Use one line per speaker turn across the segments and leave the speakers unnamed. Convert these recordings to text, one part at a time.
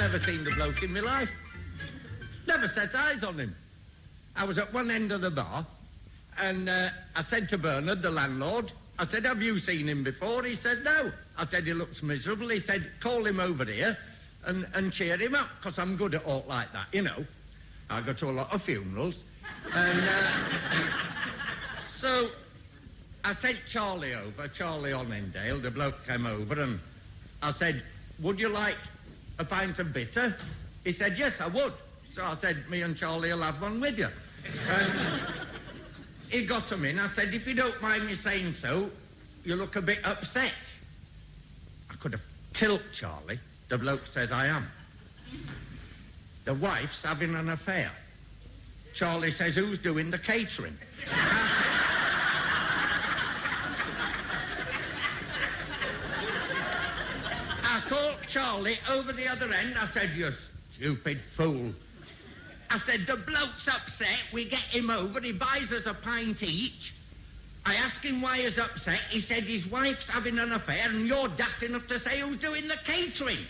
Never seen the bloke in my life. Never set eyes on him. I was at one end of the bar, and I said to Bernard, the landlord, I said, have you seen him before? He said, no. I said, he looks miserable. He said, call him over here and cheer him up, because I'm good at all like that, you know. I go to a lot of funerals. And so I sent Charlie over, Charlie Onendale, the bloke came over, and I said, would you like a pint of bitter? He said, yes, I would. So I said, me and Charlie will have one with you. And he got him in. I said, if you don't mind me saying so, you look a bit upset. I could have killed Charlie. The bloke says I am. The wife's having an affair. Charlie says, who's doing the catering? I called Charlie over the other end. I said, you stupid fool. I said, the bloke's upset. We get him over. He buys us a pint each. I asked him why he's upset. He said his wife's having an affair and you're daft enough to say who's doing the catering.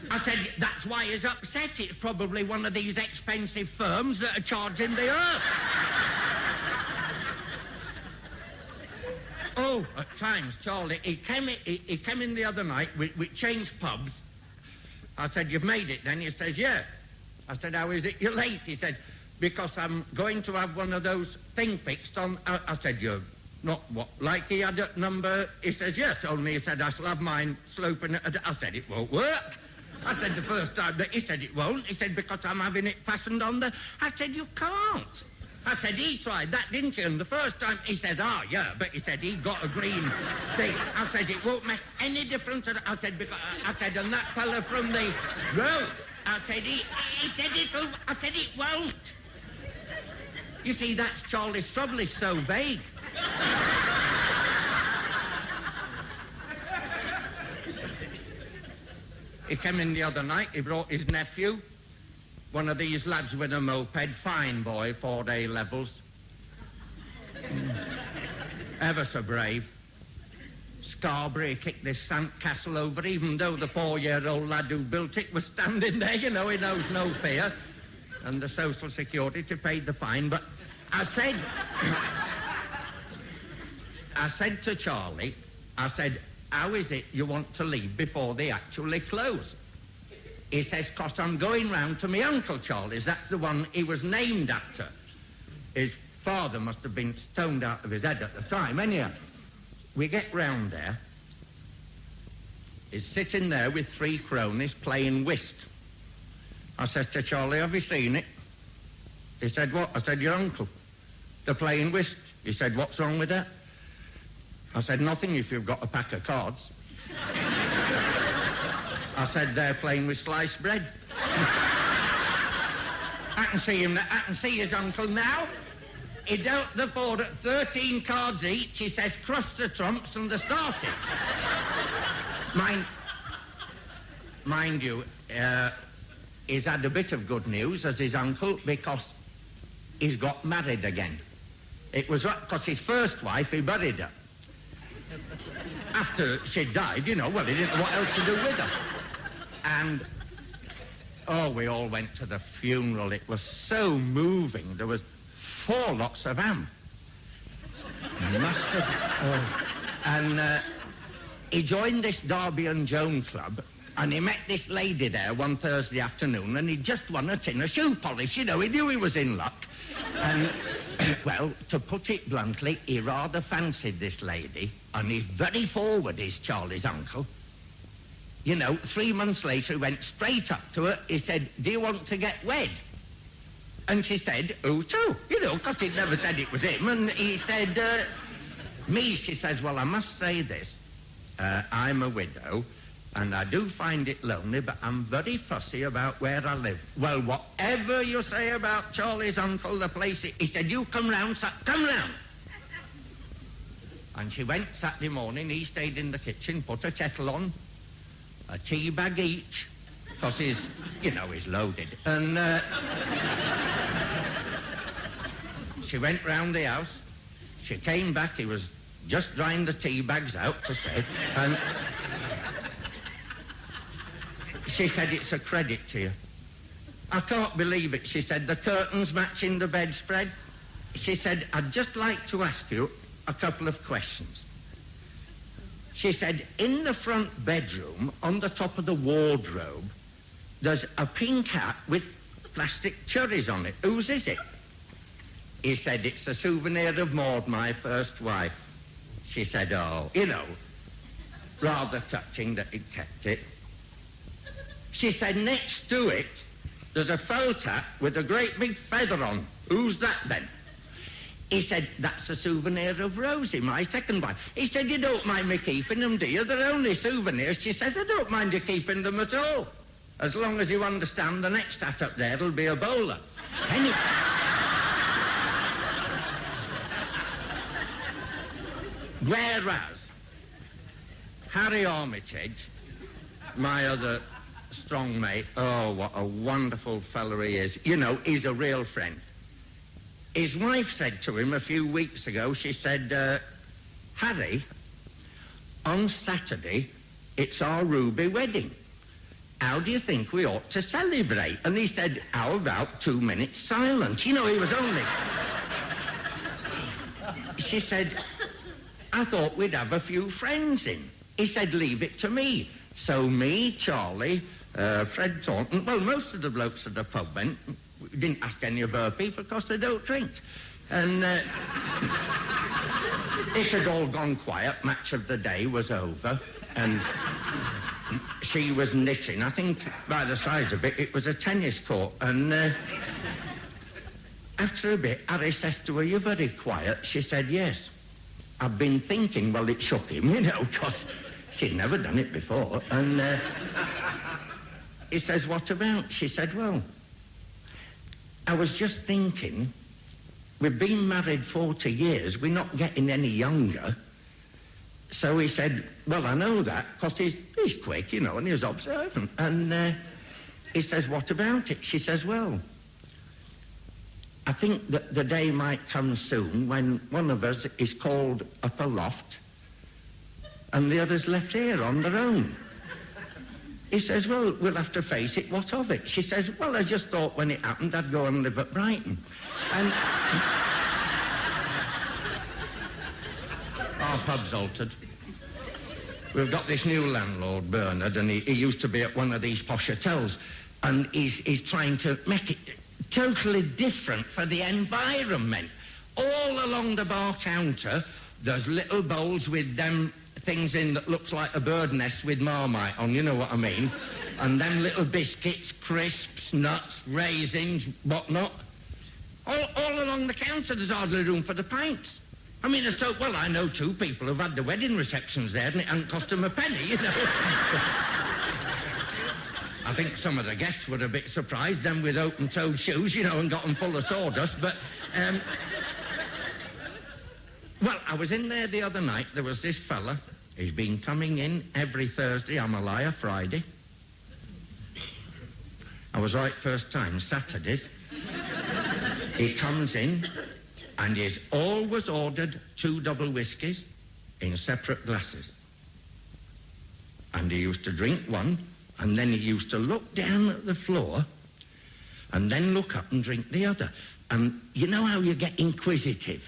I said, that's why he's upset. It's probably one of these expensive firms that are charging the earth. Oh, at times, Charlie, he came in the other night. We changed pubs. I said, you've made it then? He says, yeah. I said, how is it you're late? He said, because I'm going to have one of those things fixed on... I said, you're not what? Like he had a number? He says, yes, only he said, I shall have mine sloping... I said, it won't work. I said, the first time that he said it won't. He said, because I'm having it fastened on the... I said, you can't. I said, he tried that, didn't you? And the first time, he said, yeah, but he said he got a green thing. I said, it won't make any difference. I said, because... I said, and that fella from the road... I said, he said it'll... I said, it won't. You see, that's Charlie's trouble. He's so vague. He came in the other night. He brought his nephew, one of these lads with a moped, fine boy, 4 A levels. Ever so brave. Scarborough kicked this sandcastle over, even though the 4-year-old lad who built it was standing there, you know, he knows no fear. And the Social Security paid the fine, but I said to Charlie, I said, how is it you want to leave before they actually close? He says, 'cause I'm going round to my Uncle Charlie's. That's the one he was named after. His father must have been stoned out of his head at the time. Anyhow, we get round there. He's sitting there with 3 cronies playing whist. I said to Charlie, have you seen it? He said, what? I said, your uncle. They're playing whist. He said, what's wrong with that? I said, nothing if you've got a pack of cards. I said, they're playing with sliced bread. I can see him. I can see his uncle now. He dealt the board at 13 cards each. He says, cross the trumps and they're starting. Mind you, he's had a bit of good news as his uncle because he's got married again. It was because his first wife, he buried her. After she died, you know, well, he didn't know what else to do with her. And, we all went to the funeral. It was so moving. There was 4 lots of ham. Mustard. And he joined this Derby and Joan club, and he met this lady there one Thursday afternoon, and he'd just won a tin of shoe polish. You know, he knew he was in luck. And, well, to put it bluntly, he rather fancied this lady, and he's very forward, is Charlie's uncle. You know, 3 months later, he went straight up to her. He said, do you want to get wed? And she said, who to? You know, because he'd never said it was him. And he said, me. She says, well, I must say this. I'm a widow, and I do find it lonely, but I'm very fussy about where I live. Well, whatever you say about Charlie's uncle, the place, he said, you come round, come round. And she went Saturday morning. He stayed in the kitchen, put a kettle on, a tea bag each, because he's, you know, he's loaded. And she went round the house. She came back. He was just drying the tea bags out to say, and She said, it's a credit to you. I can't believe it, she said. The curtains matching the bedspread. She said, I'd just like to ask you a couple of questions. She said, in the front bedroom, on the top of the wardrobe, there's a pink hat with plastic cherries on it. Whose is it? He said, it's a souvenir of Maud, my first wife. She said, oh, you know, rather touching that he'd kept it. She said, next to it, there's a felt hat with a great big feather on. Who's that then? He said, that's a souvenir of Rosie, my second wife. He said, you don't mind me keeping them, do you? They're only souvenirs. She said, I don't mind you keeping them at all. As long as you understand the next hat up there will be a bowler. Anyway. Whereas Harry Armitage, my other strong mate, oh, what a wonderful fellow he is. You know, he's a real friend. His wife said to him a few weeks ago, she said, Harry, on Saturday, it's our Ruby wedding. How do you think we ought to celebrate? And he said, how about 2 minutes silence? You know, he was only... She said, I thought we'd have a few friends in. He said, leave it to me. So me, Charlie, Fred Taunton, well, most of the blokes at the pub went. We didn't ask any of her people because they don't drink. And it had all gone quiet. Match of the day was over. And she was knitting. I think by the size of it, it was a tennis court. And after a bit, Harry says to her, you're very quiet. She said, yes. I've been thinking, well, it shook him, you know, because she'd never done it before. And he says, what about? She said, well, I was just thinking, we've been married 40 years, we're not getting any younger. So he said, well, I know that, because he's quick, you know, and he's observant. And he says, what about it? She says, well, I think that the day might come soon when one of us is called up aloft and the other's left here on their own. He says, well, we'll have to face it. What of it? She says, well, I just thought when it happened I'd go and live at Brighton. And our pub's altered. We've got this new landlord, Bernard, and he used to be at one of these posh hotels, and he's trying to make it totally different for the environment. All along the bar counter, there's little bowls with them things in that looks like a bird nest with Marmite on, you know what I mean? And them little biscuits, crisps, nuts, raisins, whatnot. All along the counter, there's hardly room for the pints. I mean, it's so, well, I know 2 people who've had the wedding receptions there and it hasn't cost them a penny, you know. I think some of the guests were a bit surprised, them with open-toed shoes, you know, and got them full of sawdust, but... Well, I was in there the other night. There was this fella. He's been coming in every Thursday. I'm a liar, Friday. I was right first time, Saturdays. He comes in, and he's always ordered 2 double whiskies in separate glasses. And he used to drink one, and then he used to look down at the floor, and then look up and drink the other. And you know how you get inquisitive?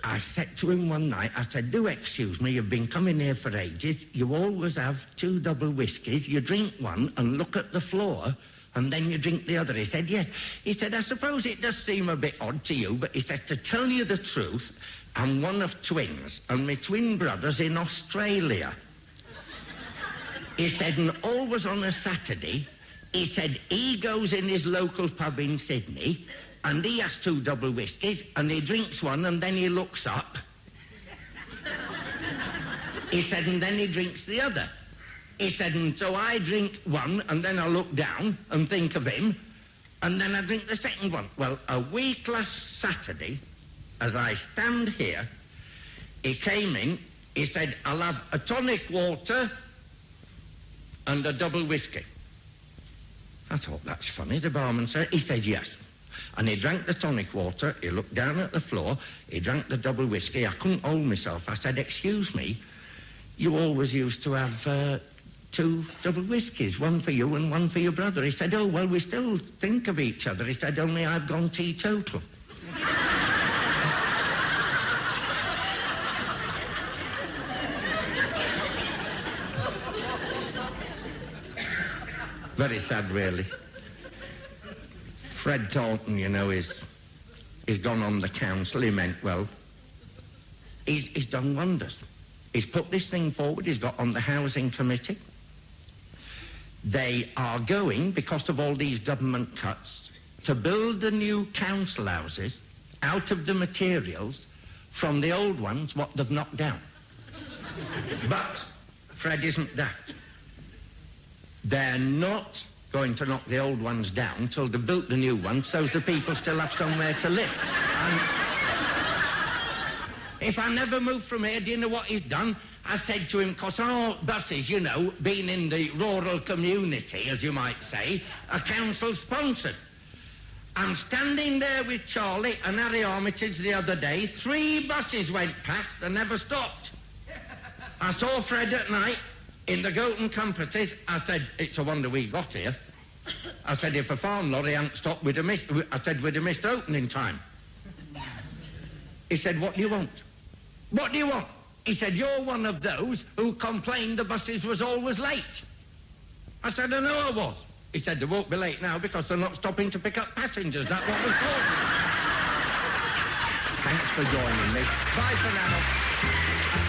I said to him one night, I said, do excuse me, you've been coming here for ages. You always have 2 double whiskies. You drink one and look at the floor, and then you drink the other. He said, yes. He said, I suppose it does seem a bit odd to you, but he said, to tell you the truth, I'm one of twins, and my twin brother's in Australia. He said, and always on a Saturday, he said, he goes in his local pub in Sydney, and he has 2 double whiskies, and he drinks one, and then he looks up. He said, and then he drinks the other. He said, and so I drink one, and then I look down and think of him, and then I drink the second one. Well, a week last Saturday, as I stand here, he came in, he said, I'll have a tonic water and a double whiskey. I thought, that's funny, the barman said. He said, yes. And he drank the tonic water, he looked down at the floor, he drank the double whiskey. I couldn't hold myself. I said, excuse me, you always used to have 2 double whiskies, one for you and one for your brother. He said, oh, well, we still think of each other. He said, only I've gone teetotal. Very sad, really. Fred Taunton, you know, he's gone on the council. He meant well. He's done wonders. He's put this thing forward. He's got on the housing committee. They are going, because of all these government cuts, to build the new council houses out of the materials from the old ones what they've knocked down. But Fred isn't daft. They're not going to knock the old ones down till they've built the new ones so the people still have somewhere to live. And if I never move from here, do you know what he's done? I said to him, because our buses, you know, being in the rural community, as you might say, are council-sponsored. I'm standing there with Charlie and Harry Armitage the other day. 3 buses went past and never stopped. I saw Fred at night in the Golden Compasses. I said, it's a wonder we got here. I said, if a farm lorry hadn't stopped, we'd have missed opening time. He said, what do you want? What do you want? He said, you're one of those who complained the buses was always late. I said, I know I was. He said, they won't be late now because they're not stopping to pick up passengers. That's what was causing it. Thanks for joining me. Bye for now.